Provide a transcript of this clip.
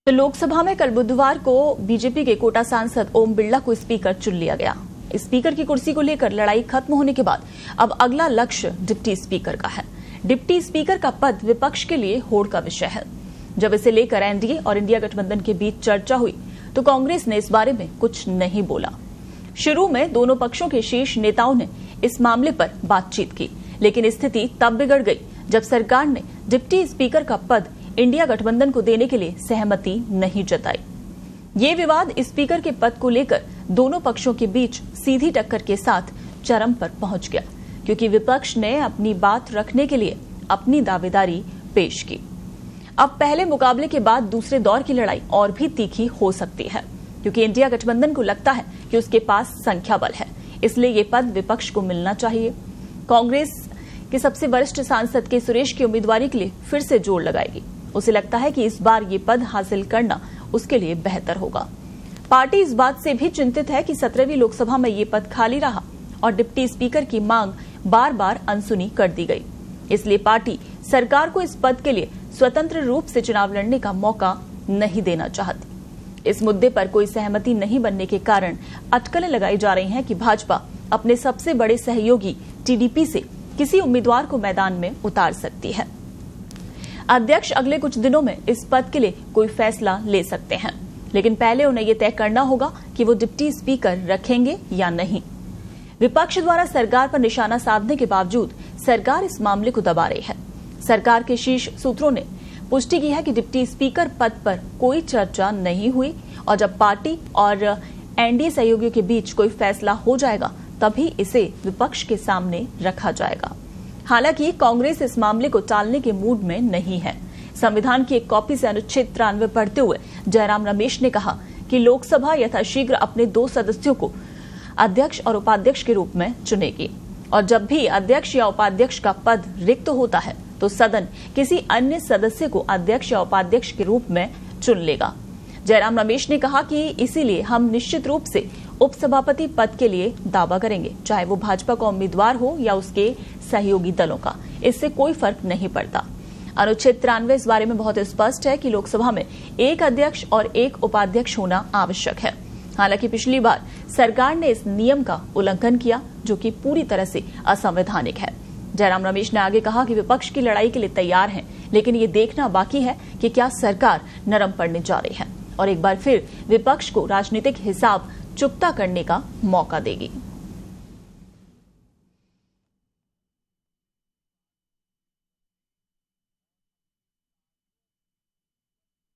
तो लोकसभा में कल बुधवार को बीजेपी के कोटा सांसद ओम बिड़ला को स्पीकर चुन लिया गया। स्पीकर की कुर्सी को लेकर लड़ाई खत्म होने के बाद अब अगला लक्ष्य डिप्टी स्पीकर का है। डिप्टी स्पीकर का पद विपक्ष के लिए होड़ का विषय है। जब इसे लेकर एनडीए और इंडिया गठबंधन के बीच चर्चा हुई तो कांग्रेस ने इस बारे में कुछ नहीं बोला। शुरू में दोनों पक्षों के शीर्ष नेताओं ने इस मामले पर बातचीत की, लेकिन स्थिति तब बिगड़ गई जब सरकार ने डिप्टी स्पीकर का पद इंडिया गठबंधन को देने के लिए सहमति नहीं जताई। ये विवाद स्पीकर के पद को लेकर दोनों पक्षों के बीच सीधी टक्कर के साथ चरम पर पहुंच गया, क्योंकि विपक्ष ने अपनी बात रखने के लिए अपनी दावेदारी पेश की। अब पहले मुकाबले के बाद दूसरे दौर की लड़ाई और भी तीखी हो सकती है, क्योंकि इंडिया गठबंधन को लगता है कि उसके पास संख्या बल है, इसलिए ये पद विपक्ष को मिलना चाहिए। कांग्रेस के सबसे वरिष्ठ सांसद के सुरेश की उम्मीदवारी के लिए फिर से जोर लगाएगी। उसे लगता है कि इस बार ये पद हासिल करना उसके लिए बेहतर होगा। पार्टी इस बात से भी चिंतित है कि 17वीं लोकसभा में ये पद खाली रहा और डिप्टी स्पीकर की मांग बार बार अनसुनी कर दी गई। इसलिए पार्टी सरकार को इस पद के लिए स्वतंत्र रूप से चुनाव लड़ने का मौका नहीं देना चाहती। इस मुद्दे पर कोई सहमति नहीं बनने के कारण अटकलें लगाई जा रही हैं कि भाजपा अपने सबसे बड़े सहयोगी टीडीपी से किसी उम्मीदवार को मैदान में उतार सकती है। अध्यक्ष अगले कुछ दिनों में इस पद के लिए कोई फैसला ले सकते हैं, लेकिन पहले उन्हें यह तय करना होगा कि वो डिप्टी स्पीकर रखेंगे या नहीं। विपक्ष द्वारा सरकार पर निशाना साधने के बावजूद सरकार इस मामले को दबा रही है। सरकार के शीर्ष सूत्रों ने पुष्टि की है कि डिप्टी स्पीकर पद पर कोई चर्चा नहीं हुई और जब पार्टी और एनडीए सहयोगियों के बीच कोई फैसला हो जाएगा तभी इसे विपक्ष के सामने रखा जाएगा। हालांकि कांग्रेस इस मामले को टालने के मूड में नहीं है। संविधान की एक कॉपी से अनुच्छेद 93 पढ़ते हुए जयराम रमेश ने कहा कि लोकसभा यथाशीघ्र अपने 2 सदस्यों को अध्यक्ष और उपाध्यक्ष के रूप में चुनेगी और जब भी अध्यक्ष या उपाध्यक्ष का पद रिक्त होता है तो सदन किसी अन्य सदस्य को अध्यक्ष या उपाध्यक्ष के रूप में चुन लेगा। जयराम रमेश ने कहा कि इसीलिए हम निश्चित रूप से उपसभापति पद के लिए दावा करेंगे, चाहे वो भाजपा का उम्मीदवार हो या उसके सहयोगी दलों का, इससे कोई फर्क नहीं पड़ता। अनुच्छेद 93 इस बारे में बहुत स्पष्ट है कि लोकसभा में एक अध्यक्ष और एक उपाध्यक्ष होना आवश्यक है। हालांकि पिछली बार सरकार ने इस नियम का उल्लंघन किया, जो कि पूरी तरह से असंवैधानिक है। जयराम रमेश ने आगे कहा कि विपक्ष की लड़ाई के लिए तैयार हैं, लेकिन ये देखना बाकी है कि क्या सरकार नरम पड़ने जा रही है और एक बार फिर विपक्ष को राजनीतिक हिसाब चुकता करने का मौका देगी।